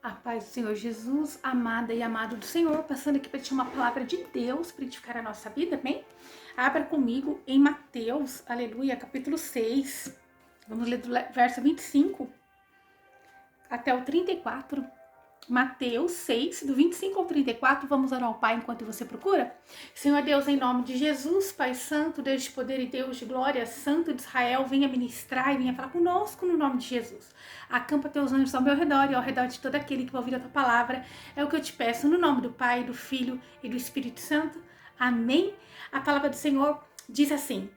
A paz do Senhor Jesus, amada e amado do Senhor, passando aqui para te uma palavra de Deus para edificar a nossa vida, bem? Abra comigo em Mateus, aleluia, capítulo 6. Vamos ler do verso 25 até o 34. Mateus 6, do 25 ao 34, vamos orar ao Pai enquanto você procura? Senhor Deus, em nome de Jesus, Pai Santo, Deus de poder e Deus de glória, Santo de Israel, venha ministrar e venha falar conosco no nome de Jesus. Acampa teus anjos ao meu redor e ao redor de todo aquele que vai ouvir a tua palavra. É o que eu te peço no nome do Pai, do Filho e do Espírito Santo. Amém? A palavra do Senhor diz assim: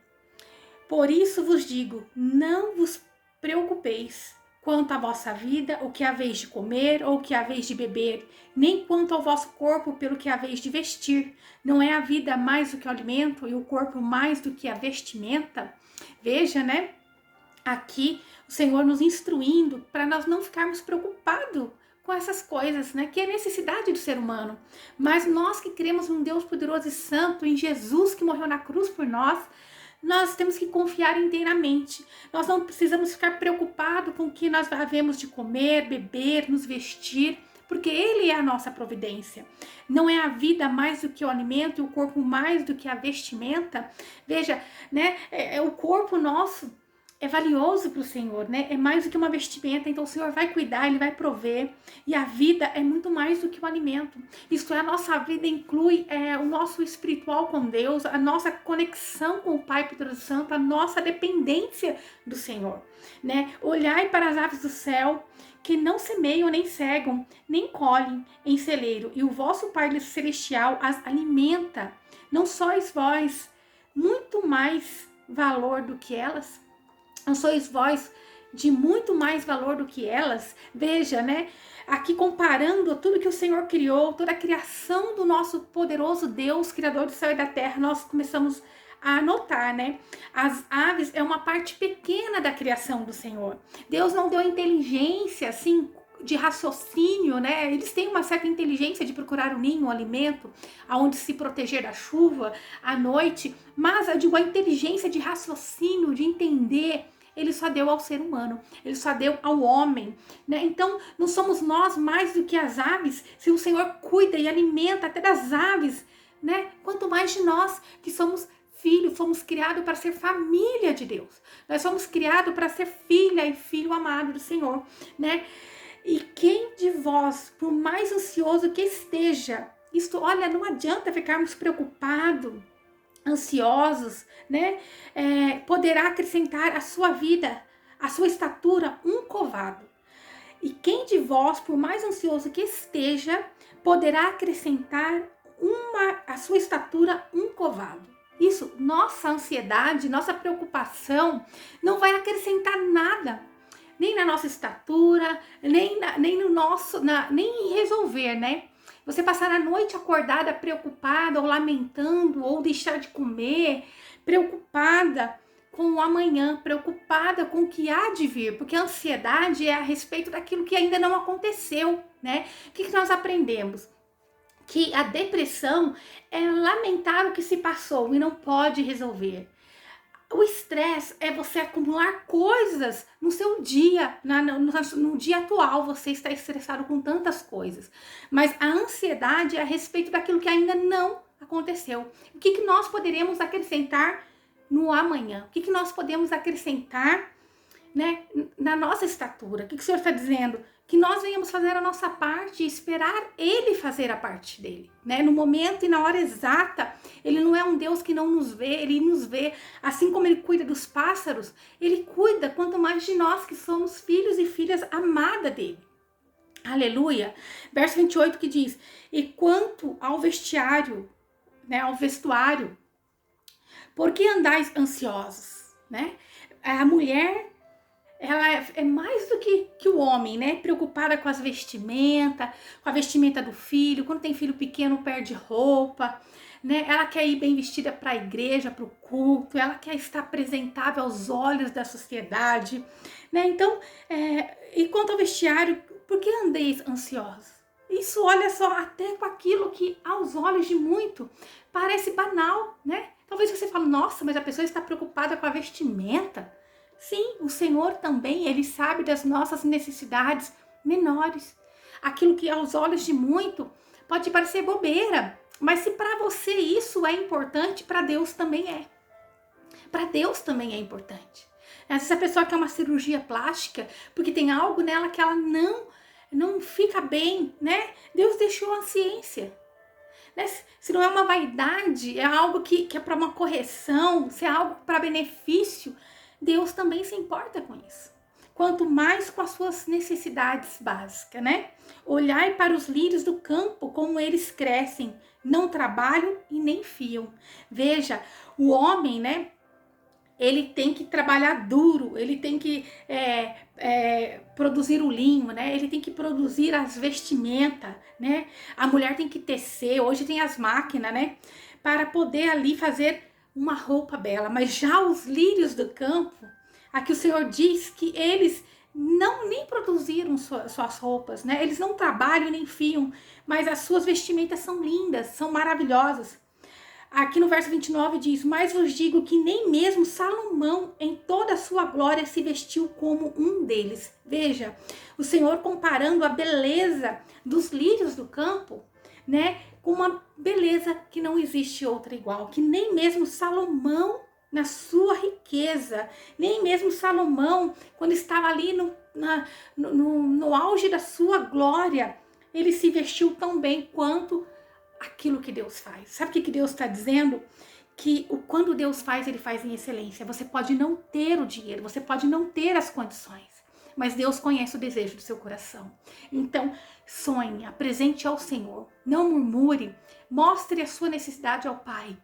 por isso vos digo, não vos preocupeis quanto à vossa vida, o que haveis de comer ou o que haveis de beber, nem quanto ao vosso corpo, pelo que haveis de vestir. Não é a vida mais do que o alimento e o corpo mais do que a vestimenta? Veja, né? Aqui o Senhor nos instruindo para nós não ficarmos preocupados com essas coisas, né? Que é necessidade do ser humano. Mas nós que cremos num Deus poderoso e santo, em Jesus que morreu na cruz por nós temos que confiar inteiramente. Nós não precisamos ficar preocupados com o que nós havemos de comer, beber, nos vestir, porque Ele é a nossa providência. Não é a vida mais do que o alimento e o corpo mais do que a vestimenta. Veja, né? O corpo nosso é valioso para o Senhor, né? É mais do que uma vestimenta, então o Senhor vai cuidar, Ele vai prover. E a vida é muito mais do que o alimento. Isto é, a nossa vida inclui o nosso espiritual com Deus, a nossa conexão com o Pai Poderoso Santo, a nossa dependência do Senhor, né? Olhai para as aves do céu, que não semeiam, nem cegam, nem colhem em celeiro, e o vosso Pai Celestial as alimenta. Não sois vós muito mais valor do que elas? Não sois vós de muito mais valor do que elas? Veja, né? Aqui comparando tudo que o Senhor criou, toda a criação do nosso poderoso Deus, Criador do céu e da terra, nós começamos a notar, né? As aves é uma parte pequena da criação do Senhor. Deus não deu inteligência, assim, de raciocínio, né? Eles têm uma certa inteligência de procurar o ninho, o alimento, aonde se proteger da chuva, à noite, mas eu digo, a inteligência de raciocínio, de entender, Ele só deu ao ser humano, Ele só deu ao homem, né? Então, não somos nós mais do que as aves, se o Senhor cuida e alimenta até das aves, né? Quanto mais de nós que somos filhos, fomos criados para ser família de Deus. Nós somos criados para ser filha e filho amado do Senhor, né? E quem de vós, por mais ansioso que esteja, isto, olha, não adianta ficarmos preocupados, ansiosos, né? Poderá acrescentar à sua vida, à sua estatura, um covado. E quem de vós, por mais ansioso que esteja, poderá acrescentar à sua estatura um covado. Isso, nossa ansiedade, nossa preocupação não vai acrescentar nada, nem na nossa estatura, nem no nosso, nem em resolver, né? Você passar a noite acordada, preocupada, ou lamentando, ou deixar de comer, preocupada com o amanhã, preocupada com o que há de vir, porque a ansiedade é a respeito daquilo que ainda não aconteceu, né? O que nós aprendemos? Que a depressão é lamentar o que se passou e não pode resolver. O estresse é você acumular coisas no seu dia, no dia atual, você está estressado com tantas coisas. Mas a ansiedade é a respeito daquilo que ainda não aconteceu. O que nós poderemos acrescentar no amanhã? O que nós podemos acrescentar, né, na nossa estatura? O que o Senhor está dizendo? Que nós venhamos fazer a nossa parte e esperar Ele fazer a parte dele, né? No momento e na hora exata. Ele não é um Deus que não nos vê, Ele nos vê. Assim como Ele cuida dos pássaros, Ele cuida quanto mais de nós que somos filhos e filhas amadas dele. Aleluia. Verso 28 que diz: e quanto ao vestiário, né, ao vestuário, por que andais ansiosos, né? A mulher, ela é mais do que o homem, né? Preocupada com as vestimentas, com a vestimenta do filho. Quando tem filho pequeno, perde roupa, né? Ela quer ir bem vestida para a igreja, para o culto. Ela quer estar apresentável aos olhos da sociedade, né? Então, e quanto ao vestiário, por que andeis ansiosos? Isso, olha só, até com aquilo que aos olhos de muito parece banal, né? Talvez você fale, nossa, mas a pessoa está preocupada com a vestimenta. Sim, o Senhor também, Ele sabe das nossas necessidades menores. Aquilo que aos olhos de muito pode parecer bobeira, mas se para você isso é importante, para Deus também é. Para Deus também é importante. Às vezes a pessoa quer uma cirurgia plástica porque tem algo nela que ela não fica bem, né? Deus deixou a ciência. Né? Se não é uma vaidade, é algo que é para uma correção, se é algo para benefício, Deus também se importa com isso. Quanto mais com as suas necessidades básicas, né? Olhai para os lírios do campo, como eles crescem, não trabalham e nem fiam. Veja, o homem, né? Ele tem que trabalhar duro, ele tem que produzir o linho, né? Ele tem que produzir as vestimentas, né? A mulher tem que tecer, hoje tem as máquinas, né? Para poder ali fazer uma roupa bela. Mas já os lírios do campo, aqui o Senhor diz que eles não nem produziram suas roupas, né? Eles não trabalham nem fiam, mas as suas vestimentas são lindas, são maravilhosas. Aqui no verso 29 diz, mas vos digo que nem mesmo Salomão em toda a sua glória se vestiu como um deles. Veja, o Senhor comparando a beleza dos lírios do campo, né, com uma beleza que não existe outra igual, que nem mesmo Salomão na sua riqueza, nem mesmo Salomão, quando estava ali no auge da sua glória, ele se vestiu tão bem quanto aquilo que Deus faz. Sabe o que Deus está dizendo? Que quando Deus faz, ele faz em excelência. Você pode não ter o dinheiro, você pode não ter as condições, mas Deus conhece o desejo do seu coração. Então, sonhe, apresente ao Senhor, não murmure, mostre a sua necessidade ao Pai.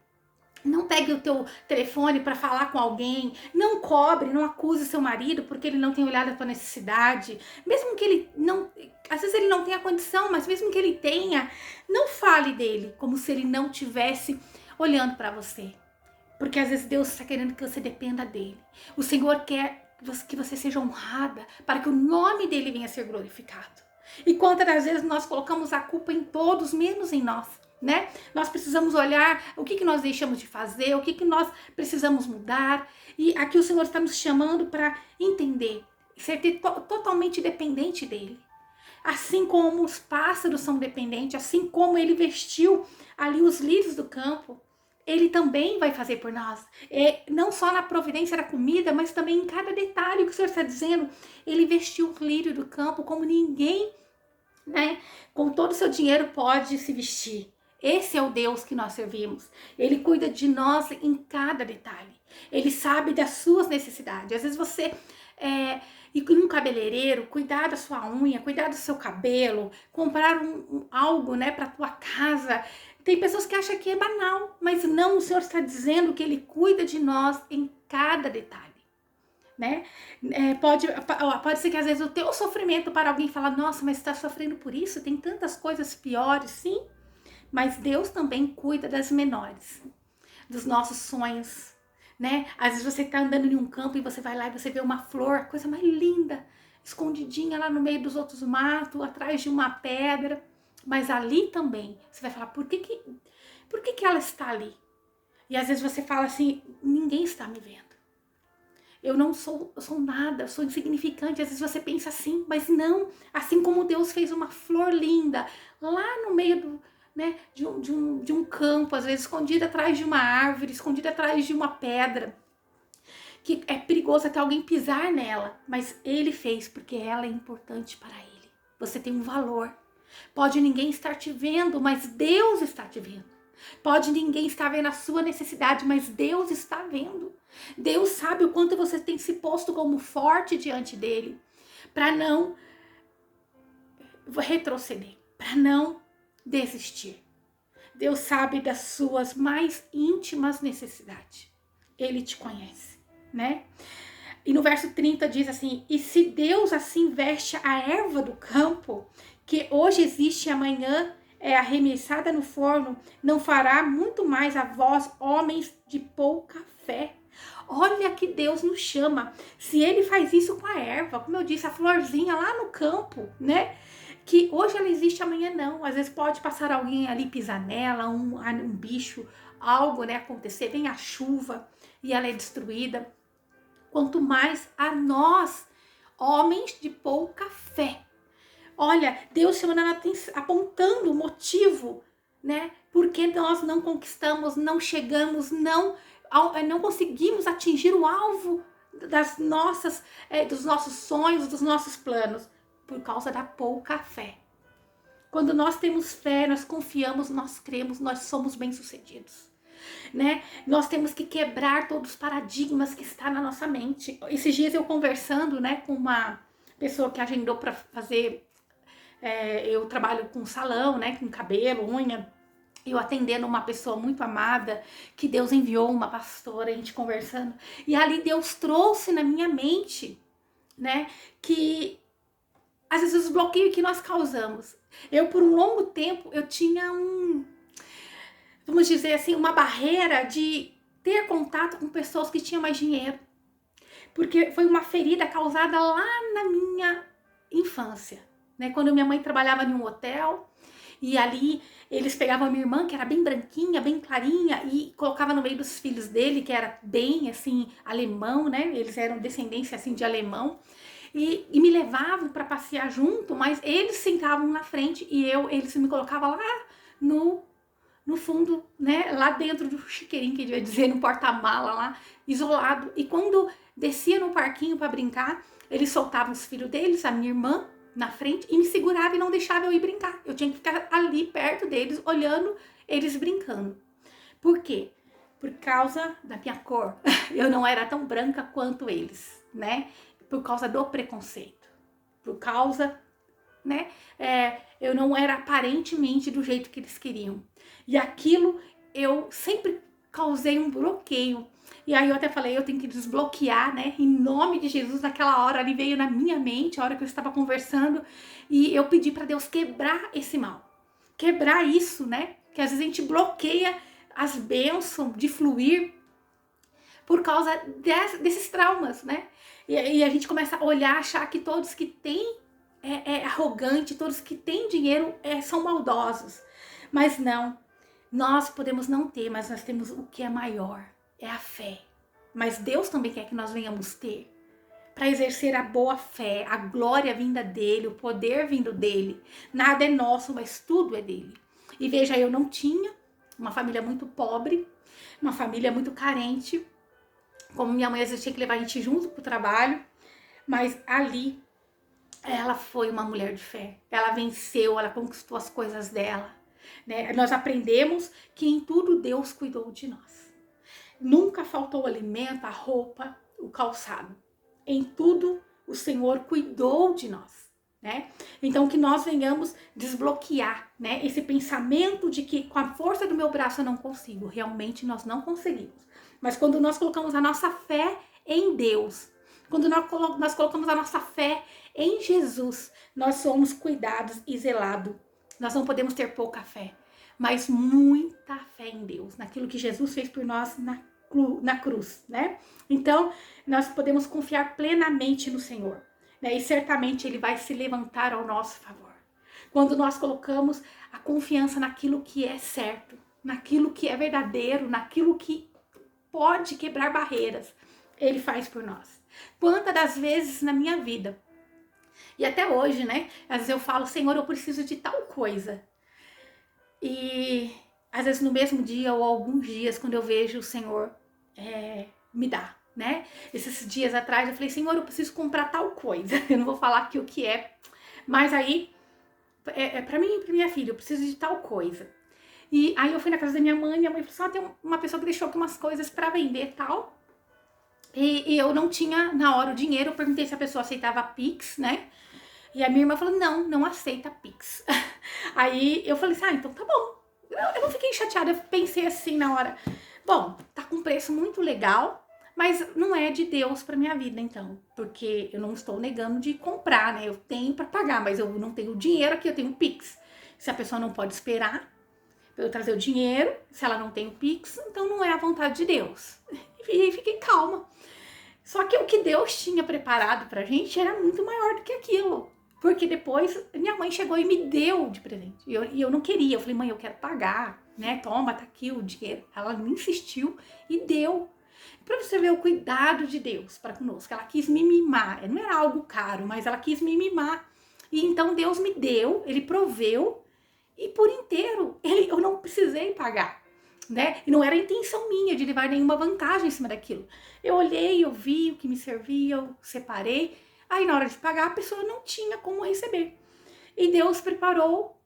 Não pegue o teu telefone para falar com alguém, não cobre, não acuse seu marido porque ele não tem olhado a tua necessidade, mesmo que ele não, às vezes ele não tenha condição, mas mesmo que ele tenha, não fale dele como se ele não tivesse olhando para você, porque às vezes Deus está querendo que você dependa dele. O Senhor quer que você seja honrada para que o nome dele venha a ser glorificado. E quantas das vezes nós colocamos a culpa em todos, menos em nós, né? Nós precisamos olhar o que nós deixamos de fazer, o que nós precisamos mudar. E aqui o Senhor está nos chamando para entender, ser totalmente dependente dele. Assim como os pássaros são dependentes, assim como ele vestiu ali os lírios do campo, ele também vai fazer por nós. Não só na providência da comida, mas também em cada detalhe. O que o Senhor está dizendo, ele vestiu o lírio do campo como ninguém, né, com todo o seu dinheiro pode se vestir. Esse é o Deus que nós servimos. Ele cuida de nós em cada detalhe. Ele sabe das suas necessidades. Às vezes você ir em um cabeleireiro, cuidar da sua unha, cuidar do seu cabelo, comprar algo, né, para tua casa. Tem pessoas que acham que é banal, mas não, o Senhor está dizendo que ele cuida de nós em cada detalhe. Né? Pode ser que às vezes o teu sofrimento para alguém falar, nossa, mas você está sofrendo por isso? Tem tantas coisas piores, sim. Mas Deus também cuida das menores, dos nossos sonhos, né? Às vezes você está andando em um campo e você vai lá e você vê uma flor, coisa mais linda, escondidinha lá no meio dos outros matos, atrás de uma pedra. Mas ali também, você vai falar, por que ela está ali? E às vezes você fala assim, ninguém está me vendo. Eu não sou nada, eu sou insignificante. Às vezes você pensa assim, mas não. Assim como Deus fez uma flor linda lá no meio de um campo, às vezes escondida atrás de uma árvore, escondida atrás de uma pedra, que é perigoso até alguém pisar nela, mas ele fez porque ela é importante para ele. Você tem um valor. Pode ninguém estar te vendo, mas Deus está te vendo. Pode ninguém estar vendo a sua necessidade, mas Deus está vendo. Deus sabe o quanto você tem se posto como forte diante dele, para não retroceder, para não desistir. Deus sabe das suas mais íntimas necessidades. Ele te conhece, né? E no verso 30 diz assim, e se Deus assim veste a erva do campo, que hoje existe e amanhã é arremessada no forno, não fará muito mais a vós, homens de pouca fé. Olha que Deus nos chama. Se ele faz isso com a erva, como eu disse, a florzinha lá no campo, né? Que hoje ela existe, amanhã não. Às vezes pode passar alguém ali, pisar nela, um bicho, algo, né, acontecer, vem a chuva e ela é destruída. Quanto mais a nós, homens de pouca fé. Olha, Deus chamando a atenção, apontando o motivo, né? Porque nós não conquistamos, não chegamos, não conseguimos atingir o alvo dos nossos sonhos, dos nossos planos, por causa da pouca fé. Quando nós temos fé, nós confiamos, nós cremos, nós somos bem-sucedidos, né? Nós temos que quebrar todos os paradigmas que está na nossa mente. Esses dias eu conversando, né, com uma pessoa que agendou para fazer, eu trabalho com salão, né, com cabelo, unha, eu atendendo uma pessoa muito amada, que Deus enviou, uma pastora, a gente conversando, e ali Deus trouxe na minha mente, né, que às vezes os bloqueios que nós causamos. Eu, por um longo tempo, eu tinha vamos dizer assim, uma barreira de ter contato com pessoas que tinham mais dinheiro. Porque foi uma ferida causada lá na minha infância, né? Quando minha mãe trabalhava em um hotel, e ali eles pegavam a minha irmã, que era bem branquinha, bem clarinha, e colocava no meio dos filhos dele, que era bem, assim, alemão, né? Eles eram descendência, assim, de alemão. E me levavam para passear junto, mas eles sentavam na frente e eles me colocavam lá no fundo, né, lá dentro do chiqueirinho, que devia dizer, no porta-mala lá, isolado. E quando descia no parquinho para brincar, eles soltavam os filhos deles, a minha irmã, na frente, e me segurava e não deixava eu ir brincar. Eu tinha que ficar ali perto deles, olhando eles brincando. Por quê? Por causa da minha cor. Eu não era tão branca quanto eles, né? Por causa do preconceito. Por causa, né? Eu não era aparentemente do jeito que eles queriam. E aquilo eu sempre causei um bloqueio. E aí eu até falei, eu tenho que desbloquear, né? Em nome de Jesus, naquela hora ali veio na minha mente, a hora que eu estava conversando, e eu pedi para Deus quebrar esse mal. Quebrar isso, né? Que às vezes a gente bloqueia as bênçãos de fluir por causa desses traumas, né? E a gente começa a olhar, achar que todos que têm arrogante, todos que têm dinheiro são maldosos. Mas não, nós podemos não ter, mas nós temos o que é maior, é a fé. Mas Deus também quer que nós venhamos ter, para exercer a boa fé, a glória vinda dele, o poder vindo dele. Nada é nosso, mas tudo é dele. E veja, eu não tinha uma família muito pobre, uma família muito carente, como minha mãe às vezes tinha que levar a gente junto pro trabalho, mas ali ela foi uma mulher de fé. Ela venceu, ela conquistou as coisas dela, né? Nós aprendemos que em tudo Deus cuidou de nós. Nunca faltou o alimento, a roupa, o calçado. Em tudo o Senhor cuidou de nós, né? Então que nós venhamos desbloquear, né, esse pensamento de que com a força do meu braço eu não consigo. Realmente nós não conseguimos. Mas quando nós colocamos a nossa fé em Deus, quando nós colocamos a nossa fé em Jesus, nós somos cuidados e zelados. Nós não podemos ter pouca fé, mas muita fé em Deus, naquilo que Jesus fez por nós na cruz, né? Então, nós podemos confiar plenamente no Senhor, né? E certamente Ele vai se levantar ao nosso favor. Quando nós colocamos a confiança naquilo que é certo, naquilo que é verdadeiro, naquilo que pode quebrar barreiras, Ele faz por nós. Quantas das vezes na minha vida, e até hoje, né? Às vezes eu falo, Senhor, eu preciso de tal coisa. E às vezes no mesmo dia ou alguns dias, quando eu vejo o Senhor me dá, né? Esses dias atrás eu falei, Senhor, eu preciso comprar tal coisa. Eu não vou falar aqui o que é, mas aí pra mim e pra minha filha, eu preciso de tal coisa. E aí eu fui na casa da minha mãe falou assim, tem uma pessoa que deixou aqui umas coisas pra vender e tal. E eu não tinha na hora o dinheiro, eu perguntei se a pessoa aceitava Pix, né? E a minha irmã falou, não aceita Pix. Aí eu falei assim, então tá bom. Eu não fiquei chateada, eu pensei assim na hora, bom, tá com um preço muito legal, mas não é de Deus pra minha vida então, porque eu não estou negando de comprar, né? Eu tenho pra pagar, mas eu não tenho dinheiro aqui, eu tenho Pix. Se a pessoa não pode esperar pra eu trazer o dinheiro, se ela não tem o Pix, então não é a vontade de Deus. E fiquei calma. Só que o que Deus tinha preparado pra gente era muito maior do que aquilo. Porque depois minha mãe chegou e me deu de presente. E eu não queria. Eu falei, mãe, eu quero pagar, né? Toma, tá aqui o dinheiro. Ela me insistiu e deu. Pra você ver o cuidado de Deus para conosco. Ela quis me mimar. Não era algo caro, mas ela quis me mimar. E então Deus me deu, ele proveu, e por inteiro eu não precisei pagar, né? E não era a intenção minha de levar nenhuma vantagem em cima daquilo. Eu olhei, eu vi o que me servia, eu separei. Aí na hora de pagar, a pessoa não tinha como receber. E Deus preparou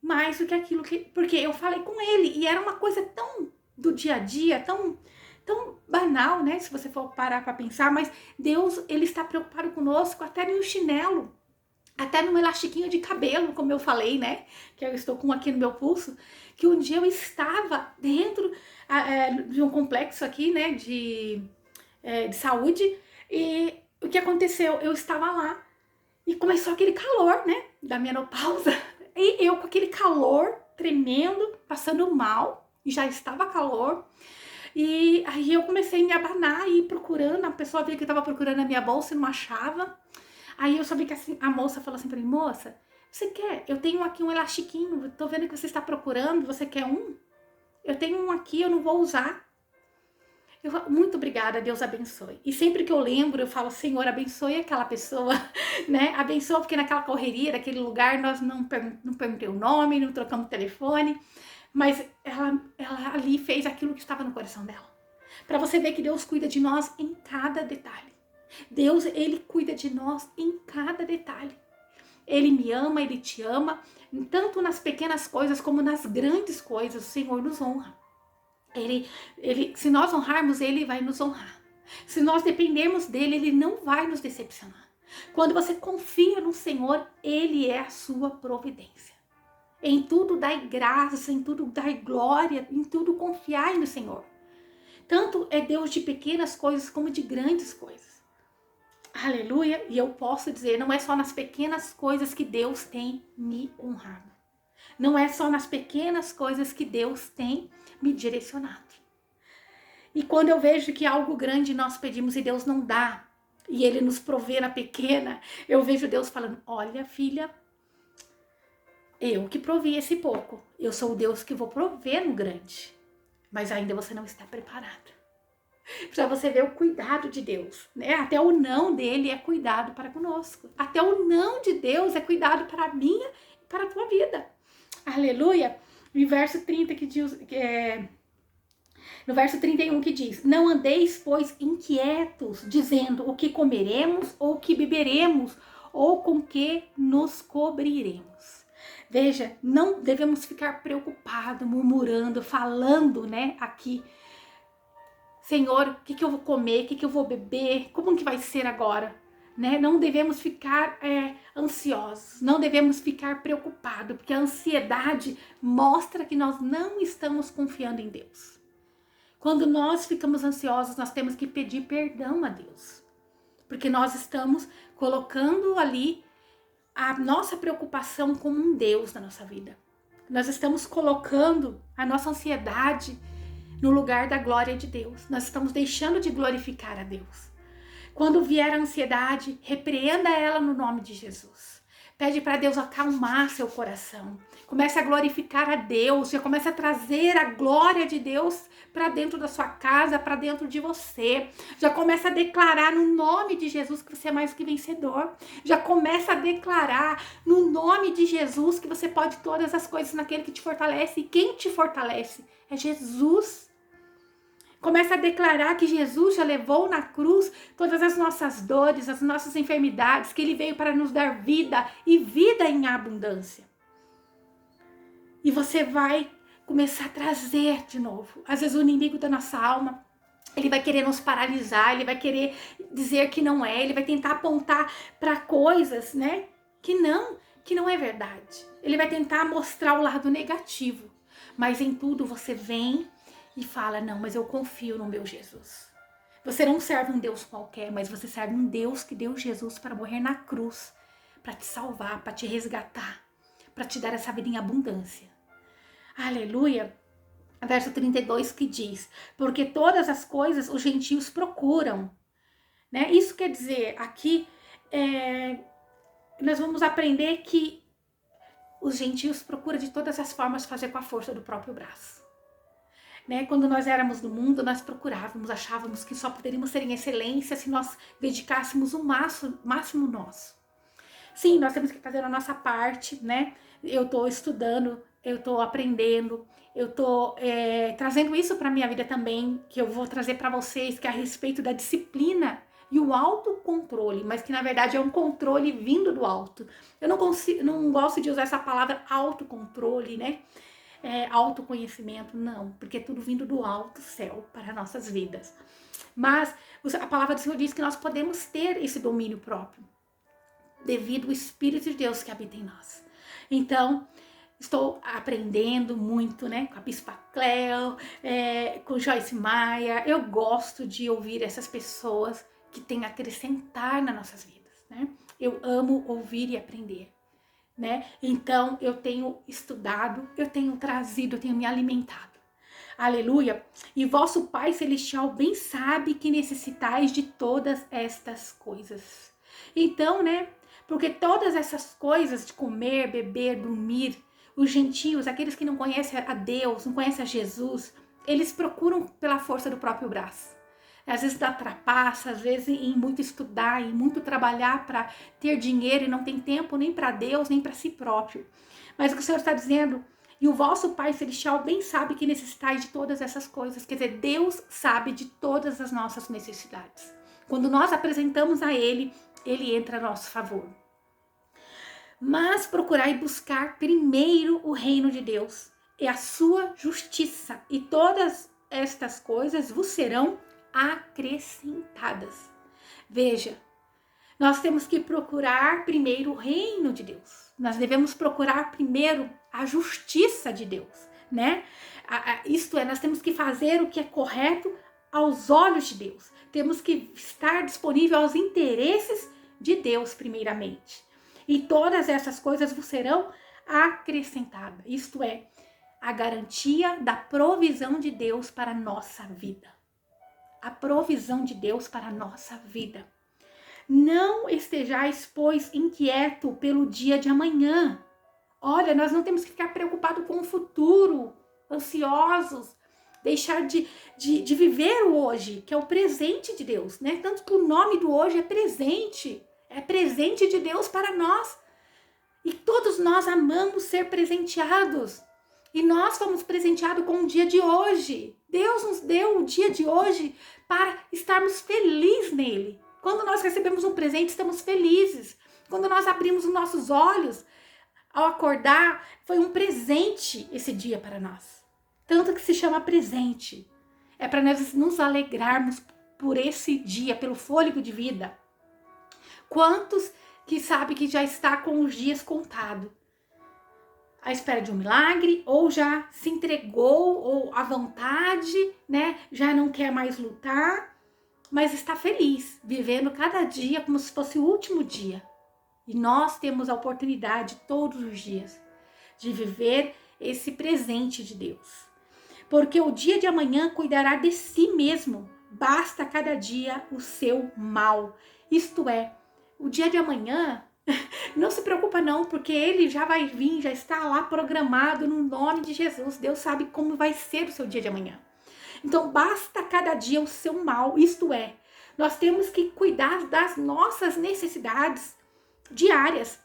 mais do que aquilo que... Porque eu falei com ele, e era uma coisa tão do dia a dia, tão banal, né? Se você for parar para pensar, mas Deus, ele está preocupado conosco até no chinelo, até no elastiquinho de cabelo, como eu falei, né? Que eu estou com aqui no meu pulso, que um dia eu estava dentro de um complexo aqui, né? De saúde, e o que aconteceu? Eu estava lá e começou aquele calor, né? Da menopausa, e eu com aquele calor tremendo, passando mal, e já estava calor. E aí eu comecei a me abanar e ir procurando, a pessoa via que eu tava procurando a minha bolsa e não achava. Aí eu só vi que assim, a moça falou assim pra mim, moça, você quer? Eu tenho aqui um elastiquinho, tô vendo que você está procurando, você quer um? Eu tenho um aqui, eu não vou usar. Eu falo, muito obrigada, Deus abençoe. E sempre que eu lembro, eu falo, Senhor, abençoe aquela pessoa, né? Abençoa, porque naquela correria, naquele lugar, nós não perguntei o nome, não trocamos telefone, mas ela ali fez aquilo que estava no coração dela. Para você ver que Deus cuida de nós em cada detalhe. Deus, ele cuida de nós em cada detalhe. Ele me ama, ele te ama, tanto nas pequenas coisas como nas grandes coisas. O Senhor nos honra. Se nós honrarmos, ele vai nos honrar. Se nós dependermos dele, ele não vai nos decepcionar. Quando você confia no Senhor, ele é a sua providência. Em tudo dai graça, em tudo dai glória, em tudo confiai no Senhor. Tanto é Deus de pequenas coisas como de grandes coisas. Aleluia! E eu posso dizer, não é só nas pequenas coisas que Deus tem me honrado. Não é só nas pequenas coisas que Deus tem me direcionado. E quando eu vejo que algo grande nós pedimos e Deus não dá, e Ele nos provê na pequena, eu vejo Deus falando, olha filha, eu que provi esse pouco, eu sou o Deus que vou prover no grande, mas ainda você não está preparado. Para você ver o cuidado de Deus, né? Até o não dele é cuidado para conosco. Até o não de Deus é cuidado para a minha e para a tua vida. Aleluia! No verso 30 que diz, no verso 31 que diz, não andeis, pois, inquietos, dizendo o que comeremos, ou o que beberemos, ou com que nos cobriremos. Veja, não devemos ficar preocupados, murmurando, falando, né, aqui, Senhor, o que eu vou comer, o que eu vou beber, como que vai ser agora? Né? Não devemos ficar ansiosos, não devemos ficar preocupados, porque a ansiedade mostra que nós não estamos confiando em Deus. Quando nós ficamos ansiosos, nós temos que pedir perdão a Deus, porque nós estamos colocando ali a nossa preocupação como um Deus na nossa vida. Nós estamos colocando a nossa ansiedade no lugar da glória de Deus. Nós estamos deixando de glorificar a Deus. Quando vier a ansiedade, repreenda ela no nome de Jesus. Pede para Deus acalmar seu coração. Comece a glorificar a Deus. Já comece a trazer a glória de Deus para dentro da sua casa, para dentro de você. Já comece a declarar no nome de Jesus que você é mais que vencedor. Já comece a declarar no nome de Jesus que você pode todas as coisas naquele que te fortalece. E quem te fortalece é Jesus. Começa a declarar que Jesus já levou na cruz todas as nossas dores, as nossas enfermidades, que Ele veio para nos dar vida e vida em abundância. E você vai começar a trazer de novo. Às vezes o inimigo da nossa alma, ele vai querer nos paralisar, ele vai querer dizer que não é, ele vai tentar apontar para coisas, né, que não é verdade. Ele vai tentar mostrar o lado negativo, mas em tudo você vem e fala, não, mas eu confio no meu Jesus. Você não serve um Deus qualquer, mas você serve um Deus que deu Jesus para morrer na cruz, para te salvar, para te resgatar, para te dar essa vida em abundância. Aleluia! Verso 32 que diz, porque todas as coisas os gentios procuram. Né? Isso quer dizer, aqui, nós vamos aprender que os gentios procuram de todas as formas fazer com a força do próprio braço. Né? Quando nós éramos no mundo, nós procurávamos, achávamos que só poderíamos ser em excelência se nós dedicássemos o máximo nosso. Sim, nós temos que fazer a nossa parte, né? Eu tô estudando, eu tô aprendendo, eu tô trazendo isso para minha vida também, que eu vou trazer para vocês, que é a respeito da disciplina e o autocontrole, mas que na verdade é um controle vindo do alto. Eu não gosto de usar essa palavra autocontrole, né? Autoconhecimento, não, porque é tudo vindo do alto céu para nossas vidas. Mas a palavra do Senhor diz que nós podemos ter esse domínio próprio, devido ao Espírito de Deus que habita em nós. Então, estou aprendendo muito, né, com a Bispa Cleo, com Joyce Meyer. Eu gosto de ouvir essas pessoas que têm a acrescentar nas nossas vidas, né? Eu amo ouvir e aprender, né? Então, eu tenho estudado, eu tenho trazido, eu tenho me alimentado. Aleluia! E vosso Pai Celestial bem sabe que necessitais de todas estas coisas. Então, né? Porque todas essas coisas de comer, beber, dormir, os gentios, aqueles que não conhecem a Deus, não conhecem a Jesus, eles procuram pela força do próprio braço. Às vezes dá trapaça, às vezes em muito estudar, em muito trabalhar para ter dinheiro e não tem tempo nem para Deus, nem para si próprio. Mas o que o Senhor está dizendo, e o vosso Pai Celestial bem sabe que necessitais de todas essas coisas. Quer dizer, Deus sabe de todas as nossas necessidades. Quando nós apresentamos a Ele, Ele entra a nosso favor. Mas procurai buscar primeiro o reino de Deus e a sua justiça, e todas estas coisas vos serão acrescentadas. Veja, nós temos que procurar primeiro o reino de Deus. Nós devemos procurar primeiro a justiça de Deus, né? Isto é, nós temos que fazer o que é correto aos olhos de Deus. Temos que estar disponível aos interesses de Deus primeiramente. E todas essas coisas vos serão acrescentadas. Isto é, a garantia da provisão de Deus para a nossa vida. A provisão de Deus para a nossa vida. Não estejais, pois, inquieto pelo dia de amanhã. Olha, nós não temos que ficar preocupados com o futuro, ansiosos, deixar de viver o hoje, que é o presente de Deus, né? Tanto que o nome do hoje é presente de Deus para nós. E todos nós amamos ser presenteados. E nós fomos presenteados com o dia de hoje. Deus nos deu o dia de hoje para estarmos felizes nele. Quando nós recebemos um presente, estamos felizes. Quando nós abrimos os nossos olhos, ao acordar, foi um presente esse dia para nós. Tanto que se chama presente. É para nós nos alegrarmos por esse dia, pelo fôlego de vida. Quantos que sabe que já está com os dias contados? À espera de um milagre, ou já se entregou, ou à vontade, né? Já não quer mais lutar, mas está feliz, vivendo cada dia como se fosse o último dia. E nós temos a oportunidade todos os dias de viver esse presente de Deus. Porque o dia de amanhã cuidará de si mesmo, basta cada dia o seu mal. Isto é, o dia de amanhã, não se preocupa não, porque ele já vai vir, já está lá programado no nome de Jesus. Deus sabe como vai ser o seu dia de amanhã. Então, basta cada dia o seu mal, isto é, nós temos que cuidar das nossas necessidades diárias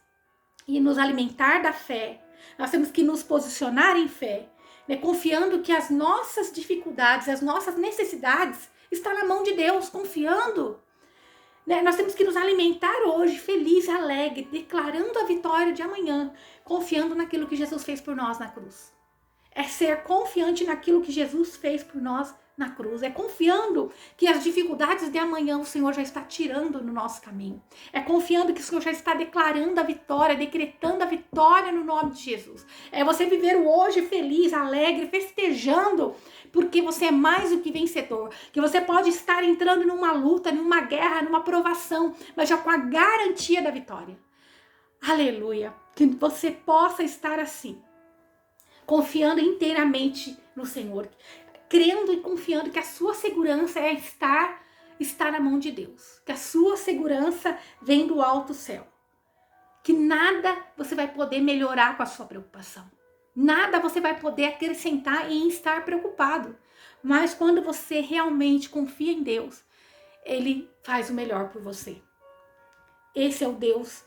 e nos alimentar da fé. Nós temos que nos posicionar em fé, né, confiando que as nossas dificuldades, as nossas necessidades estão na mão de Deus, confiando. Nós temos que nos alimentar hoje, feliz, alegre, declarando a vitória de amanhã, confiando naquilo que Jesus fez por nós na cruz. É ser confiante naquilo que Jesus fez por nós na cruz. É confiando que as dificuldades de amanhã o Senhor já está tirando no nosso caminho. É confiando que o Senhor já está declarando a vitória, decretando a vitória no nome de Jesus. É você viver o hoje feliz, alegre, festejando, porque você é mais do que vencedor. Que você pode estar entrando numa luta, numa guerra, numa provação, mas já com a garantia da vitória. Aleluia! Que você possa estar assim, confiando inteiramente no Senhor, crendo e confiando que a sua segurança é estar na mão de Deus, que a sua segurança vem do alto céu, que nada você vai poder melhorar com a sua preocupação, nada você vai poder acrescentar em estar preocupado, mas quando você realmente confia em Deus, Ele faz o melhor por você. Esse é o Deus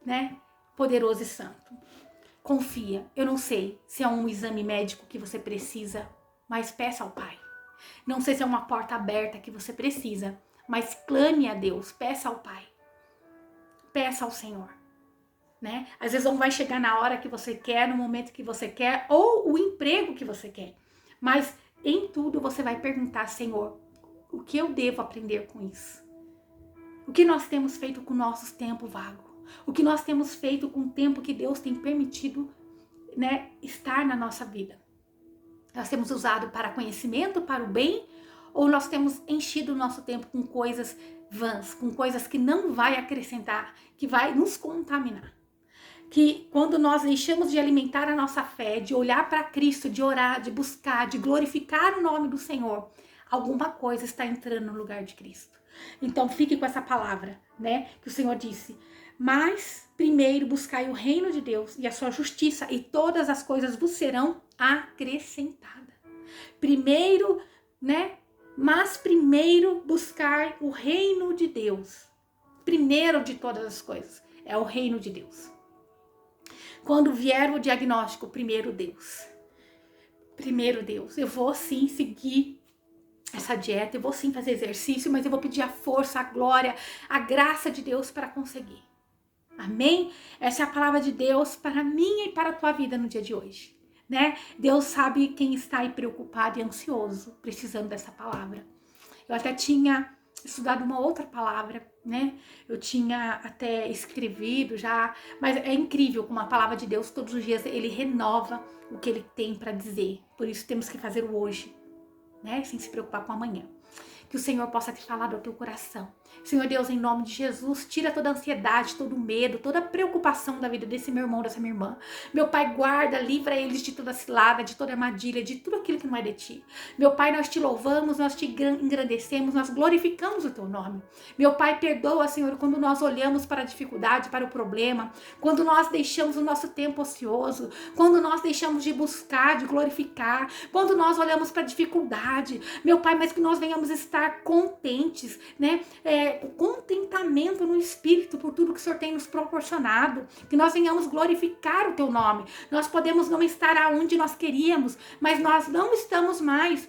né? Poderoso e santo. Confia. Eu não sei se é um exame médico que você precisa, mas peça ao Pai. Não sei se é uma porta aberta que você precisa, mas clame a Deus, peça ao Pai. Peça ao Senhor, né? Às vezes não vai chegar na hora que você quer, no momento que você quer, ou o emprego que você quer. Mas em tudo você vai perguntar, Senhor, o que eu devo aprender com isso? O que nós temos feito com o nosso tempo vago? O que nós temos feito com o tempo que Deus tem permitido, né, estar na nossa vida? Nós temos usado para conhecimento, para o bem, ou nós temos enchido o nosso tempo com coisas vãs, com coisas que não vai acrescentar, que vai nos contaminar? Que quando nós deixamos de alimentar a nossa fé, de olhar para Cristo, de orar, de buscar, de glorificar o nome do Senhor, alguma coisa está entrando no lugar de Cristo. Então fique com essa palavra, né? Que o Senhor disse: mas primeiro buscai o reino de Deus e a sua justiça, e todas as coisas vos serão acrescentadas. Primeiro, né? Mas primeiro buscai o reino de Deus. Primeiro de todas as coisas é o reino de Deus. Quando vier o diagnóstico, primeiro Deus. Primeiro Deus. Eu vou sim seguir essa dieta, eu vou sim fazer exercício, mas eu vou pedir a força, a glória, a graça de Deus para conseguir. Amém? Essa é a palavra de Deus para mim e para a tua vida no dia de hoje, né? Deus sabe quem está aí preocupado e ansioso, precisando dessa palavra. Eu até tinha estudado uma outra palavra, né? Eu tinha até escrevido já, mas é incrível como a palavra de Deus todos os dias ele renova o que ele tem para dizer. Por isso temos que fazer o hoje, né? Sem se preocupar com amanhã. Que o Senhor possa te falar do teu coração. Senhor Deus, em nome de Jesus, tira toda a ansiedade, todo o medo, toda a preocupação da vida desse meu irmão, dessa minha irmã. Meu Pai, guarda, livra eles de toda cilada, de toda armadilha, de tudo aquilo que não é de ti. Meu Pai, nós te louvamos, nós te engrandecemos, nós glorificamos o teu nome. Meu Pai, perdoa, Senhor, quando nós olhamos para a dificuldade, para o problema, quando nós deixamos o nosso tempo ocioso, quando nós deixamos de buscar, de glorificar, quando nós olhamos para a dificuldade. Meu Pai, mas que nós venhamos estar contentes, né? Contentamento no Espírito por tudo que o Senhor tem nos proporcionado, que nós venhamos glorificar o teu nome. Nós podemos não estar aonde nós queríamos, mas nós não estamos mais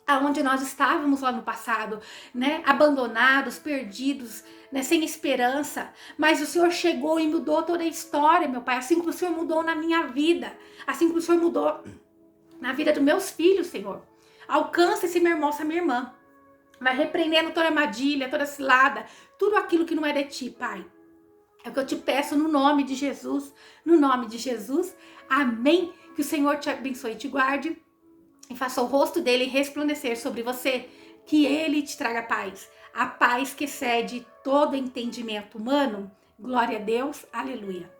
aonde nós estávamos lá no passado, né? Abandonados, perdidos, né? Sem esperança. Mas o Senhor chegou e mudou toda a história, meu Pai, assim como o Senhor mudou na minha vida, assim como o Senhor mudou na vida dos meus filhos, Senhor. Alcança esse meu irmão, essa minha irmã. Vai repreendendo toda armadilha, toda cilada, tudo aquilo que não é de ti, Pai. É o que eu te peço no nome de Jesus, no nome de Jesus. Amém. Que o Senhor te abençoe e te guarde e faça o rosto dele resplandecer sobre você. Que ele te traga paz, a paz que excede todo entendimento humano. Glória a Deus, aleluia.